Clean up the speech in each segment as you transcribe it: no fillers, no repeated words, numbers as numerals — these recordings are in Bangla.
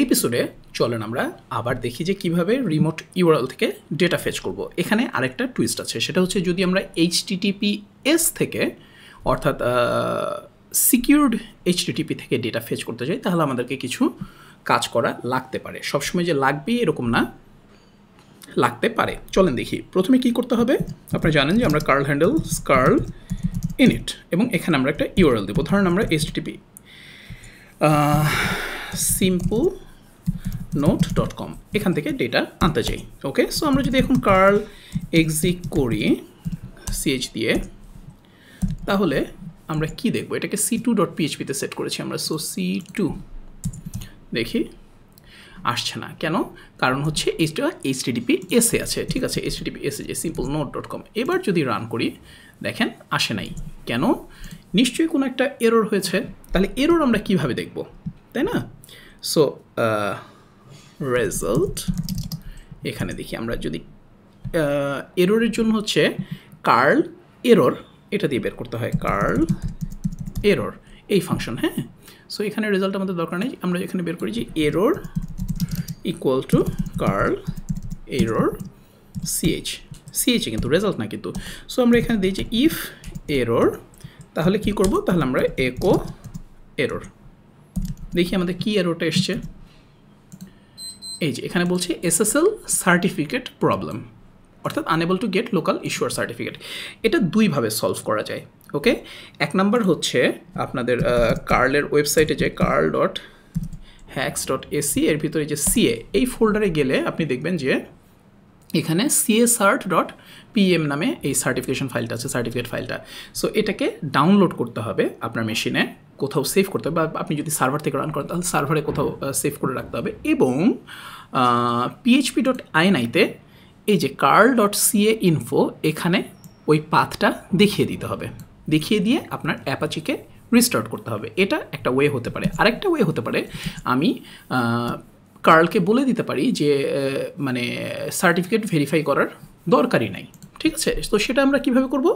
এপিসোডে চলেন আমরা আবার দেখি যে কিভাবে রিমোট ইউআরএল থেকে ডেটা ফেচ করব। এখানে আরেকটা টুইস্ট আছে, সেটা হচ্ছে যদি আমরা HTTPS থেকে অর্থাৎ সিকিউরড HTTP থেকে ডেটা ফেচ করতে চাই, তাহলে আমাদেরকে কিছু কাজ করা লাগতে পারে। সবসময় যে লাগবে এরকম না, লাগতে পারে। চলেন দেখি প্রথমে কি করতে হবে। আপনারা জানেন যে আমরা কার্ল হ্যান্ডেল কার্ল ইনিট এবং এখানে আমরা একটা ইউআরএল দেবো। ধরেন আমরা HTTP simplenode.com এখান থেকে ডেটা আনতে চাই। ওকে, সো আমরা যদি এখন কার্ল এক্সিক করি ch দিয়ে, তাহলে আমরা কি দেখব, এটাকে c2.php তে সেট করেছি আমরা। সো c2 দেখি আসছে না কেন, কারণ হচ্ছে এটা HTTPS এ আছে। ঠিক আছে, HTTPS এ যে simplenode.com। এবার যদি রান করি দেখেন আসে নাই কেন, নিশ্চয়ই কোনো একটা এরর হয়েছে। তাহলে এরর আমরা কিভাবে দেখব, তাই না? সো রেজাল্ট এখানে দেখি আমরা যদি এররের জন্য হচ্ছে কার্ল এরর এটা দিয়ে বের করতে হয়, কার্ল এরর এই ফাংশন। হ্যাঁ, সো এখানে রেজাল্ট আমাদের দরকার নেই, আমরা এখানে বের করি যে error equal to curl error ch কিন্তু রেজাল্ট না কিন্তু। সো আমরা এখানে দিই যে ইফ এরর, তাহলে কি করব, তাহলে আমরা একো এরর। দেখি আমাদের কি এররটা এসছে। এই যে এখানে বলছে SSL সার্টিফিকেট প্রবলেম, অর্থাৎ unable to get local ইস্যুয়ার certificate. এটা দুইভাবে সলভ করা যায়। ওকে, এক নাম্বার হচ্ছে আপনাদের কার্লের ওয়েবসাইটে যে carl.hacks.ac এর ভিতরে যে CA এই ফোল্ডারে গেলে আপনি দেখবেন যে এখানে casart.pm নামে এই সার্টিফিকেশন ফাইলটা আছে, সার্টিফিকেট ফাইলটা। সো এটাকে ডাউনলোড করতে হবে আপনার মেশিনে, কোথাও সেভ করতে হবে, বা আপনি যদি সার্ভার থেকে রান করেন তাহলে সার্ভারে কোথাও সেভ করে রাখতে হবে। এবং php.ini তে এই যে carl.ca info এখানে ওই পাথটা দেখিয়ে দিতে হবে, দেখিয়ে দিয়ে আপনার অ্যাপাচিকে রিস্টার্ট করতে হবে। এটা একটা ওয়ে হতে পারে। আরেকটা ওয়ে হতে পারে, আমি কার্লকে বলে দিতে পারি যে মানে সার্টিফিকেট ভেরিফাই করার দরকারই নাই। ঠিক আছে, তো সেটা আমরা কিভাবে করব,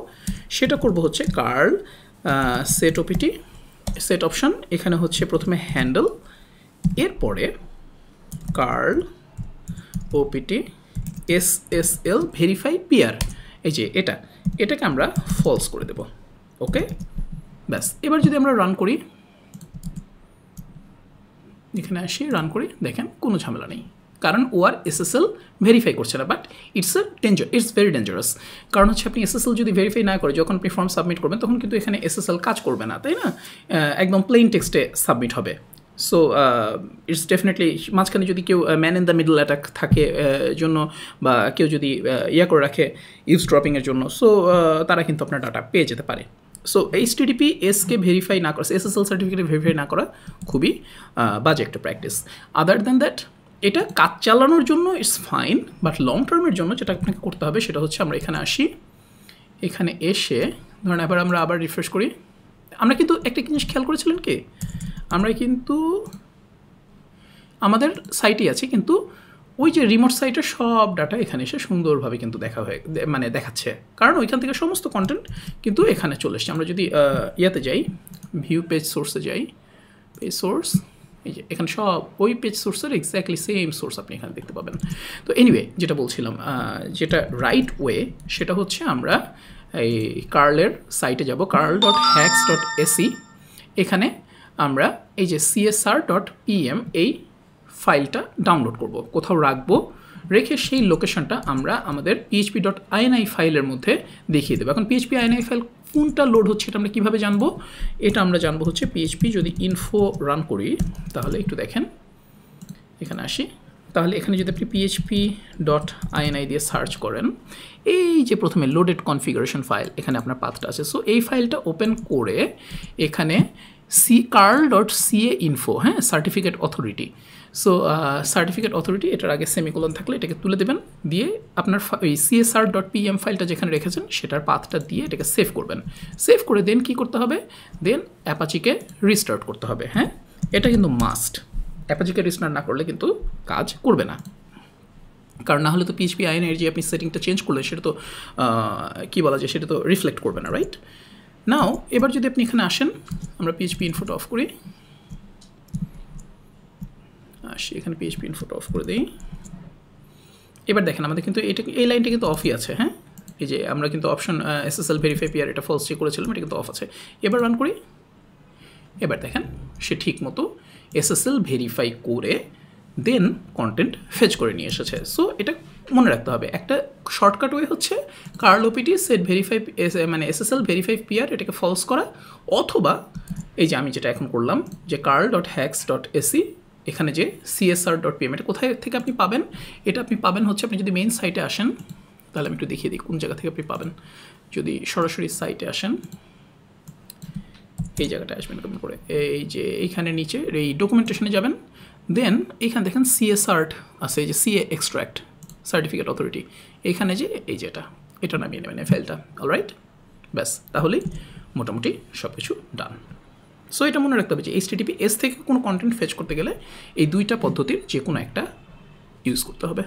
সেটা করব হচ্ছে কার্ল সেট অপশন, এখানে হচ্ছে প্রথমে হ্যান্ডেল, এরপরে curl opt SSL verify peer, এই যে এটাকে আমরা ফলস করে দেব। ওকে, ব্যাস। এবার যদি আমরা রান করি, এখানে আসি রান করি, দেখেন কোনো ঝামেলা নেই, কারণ ও আর SSL ভেরিফাই করছে না। বাট ইটস ভেরি ডেঞ্জারাস, কারণ হচ্ছে আপনি SSL যদি ভেরিফাই না করে যখন আপনি ফর্ম সাবমিট করবেন, তখন কিন্তু এখানে SSL কাজ করবে না, তাই না? একদম প্লেন টেক্সটে সাবমিট হবে। সো ইটস ডেফিনেটলি মাঝখানে যদি কেউ man in the middle attack থাকে জন্য, বা কেউ যদি করে রাখে ইভসড্রপিংয়ের জন্য, সো তারা কিন্তু আপনার ডাটা পেয়ে যেতে পারে। সো HTTPSকে ভেরিফাই না করা, SSL সার্টিফিকেট ভেরিফাই না করা খুবই বাজে একটা প্র্যাকটিস। আদার দ্যান দ্যাট এটা কাজ চালানোর জন্য ইটস ফাইন, বাট লং টার্মের জন্য যেটা আপনাকে করতে হবে সেটা হচ্ছে আমরা এখানে আসি, এখানে এসে ধরেন এবার আমরা আবার রিফ্রেশ করি। আমরা কিন্তু একটা জিনিস খেয়াল করেছিলেন কি, আমরা কিন্তু আমাদের সাইটই আছে, কিন্তু ওই যে রিমোট সাইটের সব ডাটা এখানে এসে সুন্দরভাবে কিন্তু দেখাচ্ছে, কারণ ওইখান থেকে সমস্ত কন্টেন্ট কিন্তু এখানে চলে এসছে। আমরা যদি ইয়াতে যাই, ভিউ পেজ সোর্সে যাই, পেজ সোর্স, এই যে এখানে সব ওই পেজ সোর্সের এক্স্যাক্টলি সেম সোর্স আপনি এখানে দেখতে পাবেন। তো এনিওয়ে, যেটা বলছিলাম, যেটা রাইট ওয়ে সেটা হচ্ছে আমরা এই কার্লের সাইটে যাব, carl.hacks.ac, এখানে আমরা এই যে csr.pm এই ফাইলটা ডাউনলোড করব, কোথাও রাখবো, রেখে সেই লোকেশনটা আমরা আমাদের php.ini ফাইলের মধ্যে দেখিয়ে দেবো। এখন php.ini ফাইল কোনটা লোড হচ্ছে এটা আমরা কীভাবে জানবো, এটা আমরা জানবো হচ্ছে php যদি ইনফো রান করি, তাহলে একটু দেখেন এখানে আসি, তাহলে এখানে যদি আপনি php.ini দিয়ে সার্চ করেন, এই যে প্রথমে লোডেড কনফিগারেশন ফাইল, এখানে আপনার পাথটা আছে। সো এই ফাইলটা ওপেন করে এখানে carl.ca info, হ্যাঁ, certificate authority. So certificate authority, এটার আগে সেমিকোলন থাকলে এটাকে তুলে দেবেন, দিয়ে আপনার ওই csr.pm ফাইলটা যেখানে রেখেছেন সেটার পাথটা দিয়ে এটাকে সেভ করবেন। সেভ করে দেন কি করতে হবে, দেন অ্যাপাচিকে রিস্টার্ট করতে হবে। হ্যাঁ, এটা কিন্তু মাস্ট, অ্যাপাচিকে রিস্টার্ট না করলে কিন্তু কাজ করবে না, কারণ না হলে তো php.ini এর যে আপনি সেটিংটা চেঞ্জ করলে সেটা তো কী বলা যায়, সেটা তো রিফ্লেক্ট করবে না, রাইট? নাও এবার যদি আপনি এখানে আসেন, আমরা php ইনফোটা অফ করি, আসি, এখানে পিএইচপি ইনফোটা অফ করে দিই। এবার দেখেন আমাদের কিন্তু এটা এই লাইনটা কিন্তু অফই আছে, হ্যাঁ, এই যে আমরা কিন্তু অপশন SSL ভেরিফাই পিআর এটা ফলস চেক করেছিলাম, এটা কিন্তু অফ আছে। এবার রান করি, এবার দেখেন সে ঠিক মতো SSL ভেরিফাই করে দেন কন্টেন্ট ফেচ করে নিয়ে এসেছে। সো এটা মনে রাখতে হবে, একটা শর্টকাট ওয়ে হচ্ছে কার্ল ওপিটি সেট ভেরিফাই মানে SSL ভেরিফাই পিআর এটাকে ফলস করা, অথবা এই যে আমি যেটা এখন করলাম যে carl.hacks.ac এখানে যে csr.pm এটা কোথায় থেকে আপনি পাবেন, এটা আপনি পাবেন হচ্ছে আপনি যদি মেইন সাইটে আসেন, তাহলে আমি একটু দেখিয়ে দিই কোন জায়গা থেকে আপনি পাবেন। যদি সরাসরি সাইটে আসেন, এই জায়গাটায় আসবেন কেমন করে, এই যে এইখানে নিচে এই ডকুমেন্টেশনে যাবেন, দেন এইখানে দেখেন CSART আছে, এই যে CA এক্সট্র্যাক্ট সার্টিফিকেট অথরিটি, এইখানে যে এই যেটা এটা নামিয়ে নেবেন এই ফাইলটা। অলরাইট, ব্যাস তাহলেই মোটামুটি সব কিছু ডান। সো এটা মনে রাখতে হবে যে HTTPS থেকে কোনো কন্টেন্ট ফেচ করতে গেলে এই দুইটা পদ্ধতির যে কোনো একটা ইউজ করতে হবে।